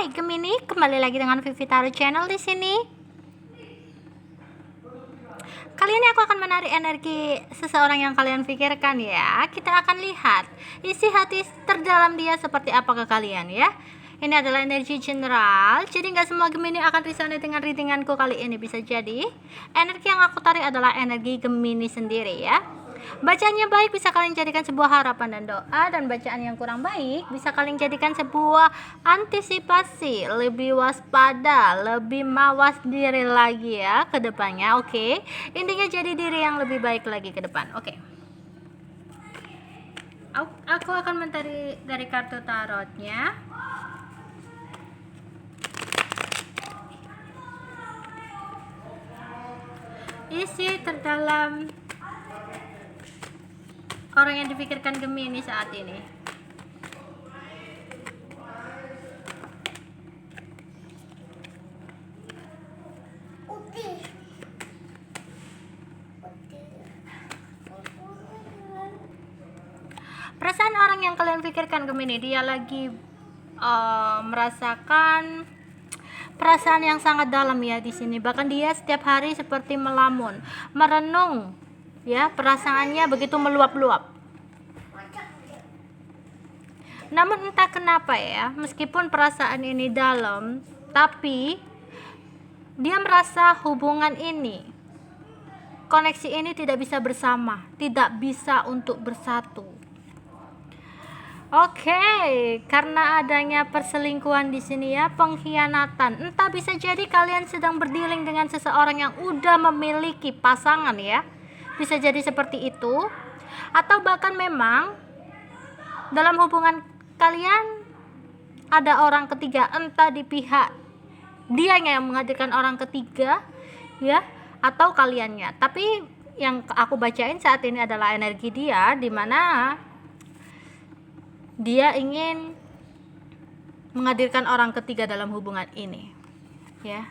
Hai Gemini, kembali lagi dengan Vivi Tarot Channel di sini. Kali ini aku akan menarik energi seseorang yang kalian pikirkan ya. Kita akan lihat isi hati terdalam dia seperti apa ke kalian ya. Ini adalah energi general, jadi nggak semua Gemini akan resonate dengan readinganku kali ini. Bisa jadi energi yang aku tarik adalah energi Gemini sendiri ya. Bacaan yang baik bisa kalian jadikan sebuah harapan dan doa, dan bacaan yang kurang baik bisa kalian jadikan sebuah antisipasi, lebih waspada, lebih mawas diri lagi ya ke depannya. Oke, intinya jadi diri yang lebih baik lagi ke depan. Oke, aku akan mencari dari kartu tarotnya. Isi terdalam orang yang dipikirkan Gemini saat ini. Perasaan orang yang kalian pikirkan Gemini, dia lagi merasakan perasaan yang sangat dalam ya di sini. Bahkan dia setiap hari seperti melamun, merenung ya, perasaannya begitu meluap-luap. Namun entah kenapa ya, meskipun perasaan ini dalam, tapi dia merasa hubungan ini, koneksi ini tidak bisa bersama, tidak bisa untuk bersatu. Oke, karena adanya perselingkuhan di sini ya, pengkhianatan. Entah, bisa jadi kalian sedang berdealing dengan seseorang yang udah memiliki pasangan ya. Bisa jadi seperti itu. Atau bahkan memang dalam hubungan kalian ada orang ketiga, entah di pihak dianya yang menghadirkan orang ketiga ya, atau kaliannya. Tapi yang aku bacain saat ini adalah energi dia, dimana dia ingin menghadirkan orang ketiga dalam hubungan ini ya,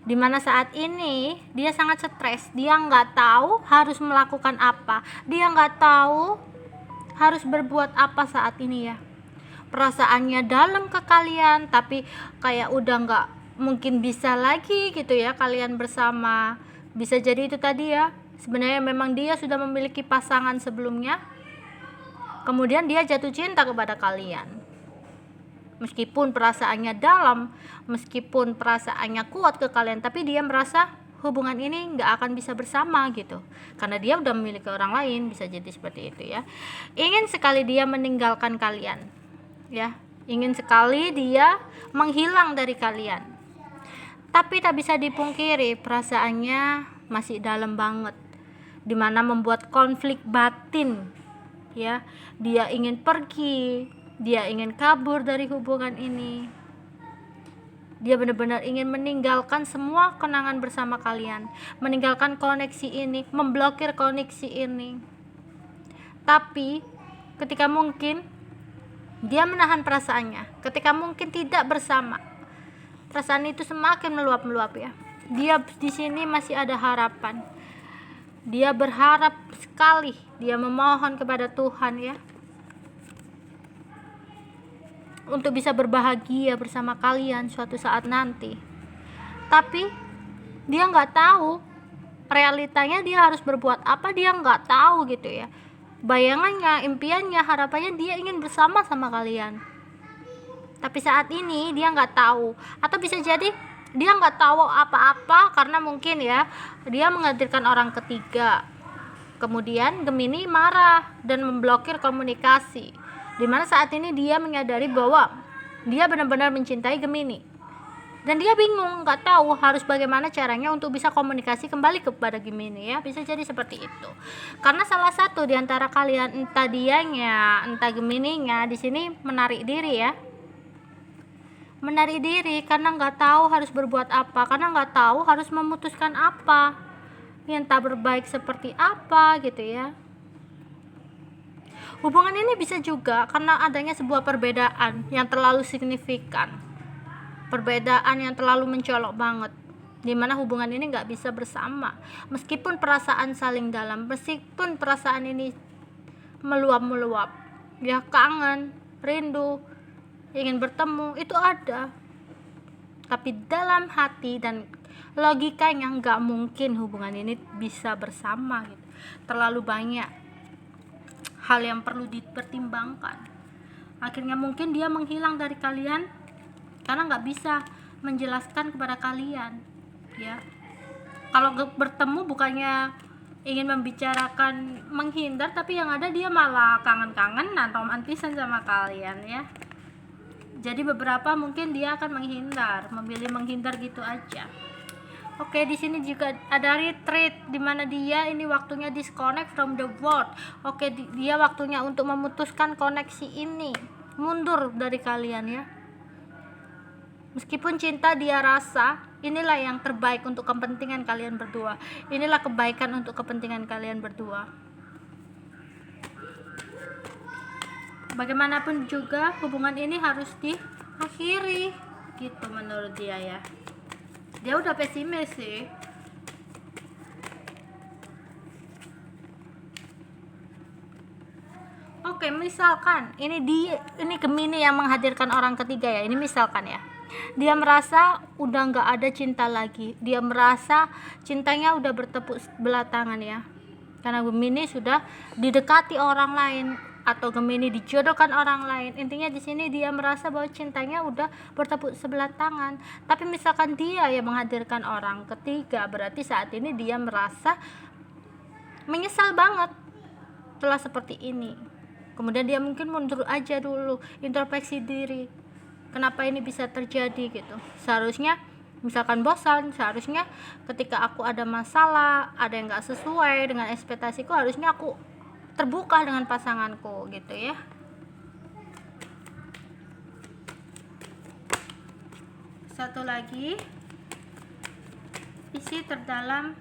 dimana saat ini dia sangat stres. Dia nggak tahu harus melakukan apa, dia nggak tahu harus berbuat apa saat ini ya. Perasaannya dalam ke kalian, tapi kayak udah nggak mungkin bisa lagi gitu ya kalian bersama. Bisa jadi itu tadi ya, sebenarnya memang dia sudah memiliki pasangan sebelumnya, kemudian dia jatuh cinta kepada kalian. Meskipun perasaannya dalam, meskipun perasaannya kuat ke kalian, tapi dia merasa hubungan ini nggak akan bisa bersama gitu, karena dia udah memiliki orang lain. Bisa jadi seperti itu ya. Ingin sekali dia meninggalkan kalian ya, ingin sekali dia menghilang dari kalian, tapi tak bisa dipungkiri perasaannya masih dalam banget, dimana membuat konflik batin ya. Dia ingin pergi, dia ingin kabur dari hubungan ini, dia benar-benar ingin meninggalkan semua kenangan bersama kalian, meninggalkan koneksi ini, memblokir koneksi ini. Tapi ketika mungkin dia menahan perasaannya, ketika mungkin tidak bersama, perasaan itu semakin meluap-meluap ya. Dia di sini masih ada harapan. Dia berharap sekali, dia memohon kepada Tuhan ya, untuk bisa berbahagia bersama kalian suatu saat nanti. Tapi dia nggak tahu realitanya, dia harus berbuat apa, dia nggak tahu gitu ya. Bayangannya, impiannya, harapannya dia ingin bersama sama kalian, tapi saat ini dia nggak tahu. Atau bisa jadi dia nggak tahu apa-apa karena mungkin ya dia menghadirkan orang ketiga, kemudian Gemini marah dan memblokir komunikasi, dimana saat ini dia menyadari bahwa dia benar-benar mencintai Gemini, dan dia bingung, nggak tahu harus bagaimana caranya untuk bisa komunikasi kembali kepada Gemini ya. Bisa jadi seperti itu, karena salah satu di antara kalian, entah dianya entah Gemininya, di sini menarik diri ya, menarik diri karena nggak tahu harus berbuat apa, karena nggak tahu harus memutuskan apa, yang tak berbaik seperti apa gitu ya. Hubungan ini bisa juga karena adanya sebuah perbedaan yang terlalu signifikan, perbedaan yang terlalu mencolok banget, dimana hubungan ini nggak bisa bersama. Meskipun perasaan saling dalam, meskipun perasaan ini meluap-meluap ya, kangen, rindu, ingin bertemu, itu ada. Tapi dalam hati dan logikanya nggak mungkin hubungan ini bisa bersama gitu. Terlalu banyak hal yang perlu dipertimbangkan. Akhirnya mungkin dia menghilang dari kalian karena nggak bisa menjelaskan kepada kalian, ya. Kalau bertemu bukannya ingin membicarakan menghindar, tapi yang ada dia malah kangen-kangenan, romantisan sama kalian, ya. Jadi beberapa mungkin dia akan menghindar, memilih menghindar gitu aja. Oke, di sini juga ada retreat, di mana dia ini waktunya disconnect from the world. Oke, dia waktunya untuk memutuskan koneksi ini, mundur dari kalian, ya. Meskipun cinta dia rasa inilah yang terbaik untuk kepentingan kalian berdua. Inilah kebaikan untuk kepentingan kalian berdua. Bagaimanapun juga hubungan ini harus diakhiri gitu menurut dia, ya. Dia udah pesimis sih. Oke, misalkan ini Gemini yang menghadirkan orang ketiga, ya. Ini misalkan, ya. Dia merasa udah nggak ada cinta lagi. Dia merasa cintanya udah bertepuk sebelah tangan, ya. Karena Gemini sudah didekati orang lain atau Gemini dijodohkan orang lain. Intinya di sini dia merasa bahwa cintanya udah bertepuk sebelah tangan. Tapi misalkan dia yang menghadirkan orang ketiga, berarti saat ini dia merasa menyesal banget setelah seperti ini. Kemudian dia mungkin mundur aja dulu, introspeksi diri. Kenapa ini bisa terjadi gitu? Seharusnya misalkan bosan, seharusnya ketika aku ada masalah, ada yang gak sesuai dengan ekspektasiku, harusnya aku terbuka dengan pasanganku gitu, ya. Satu lagi, isi terdalam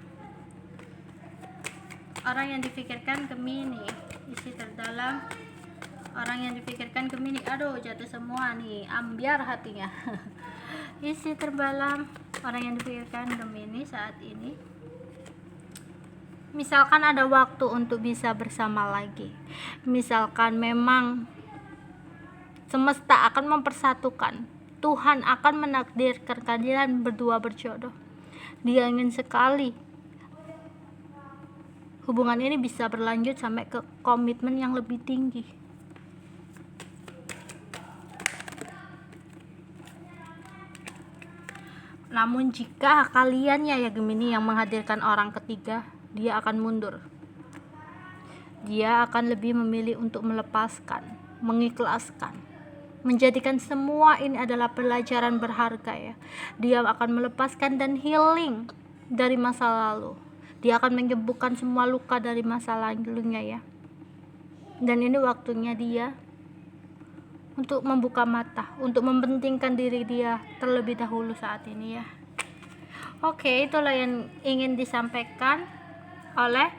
orang yang dipikirkan Gemini. Isi terdalam orang yang dipikirkan Gemini. Aduh, jatuh semua nih, ambiar hatinya. Isi terdalam orang yang dipikirkan Gemini saat ini. Misalkan ada waktu untuk bisa bersama lagi. Misalkan memang semesta akan mempersatukan. Tuhan akan menakdirkan kalian berdua berjodoh. Dia ingin sekali hubungan ini bisa berlanjut sampai ke komitmen yang lebih tinggi. Namun jika kaliannya, ya Gemini, yang menghadirkan orang ketiga, dia akan mundur. Dia akan lebih memilih untuk melepaskan, mengikhlaskan, menjadikan semua ini adalah pelajaran berharga, ya. Dia akan melepaskan dan healing dari masa lalu. Dia akan menyembuhkan semua luka dari masa lalunya, ya. Dan ini waktunya dia untuk membuka mata, untuk mempentingkan diri dia terlebih dahulu saat ini, ya. Oke, itulah yang ingin disampaikan oleh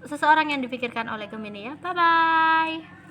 seseorang yang dipikirkan oleh Gemini, ya. Bye bye.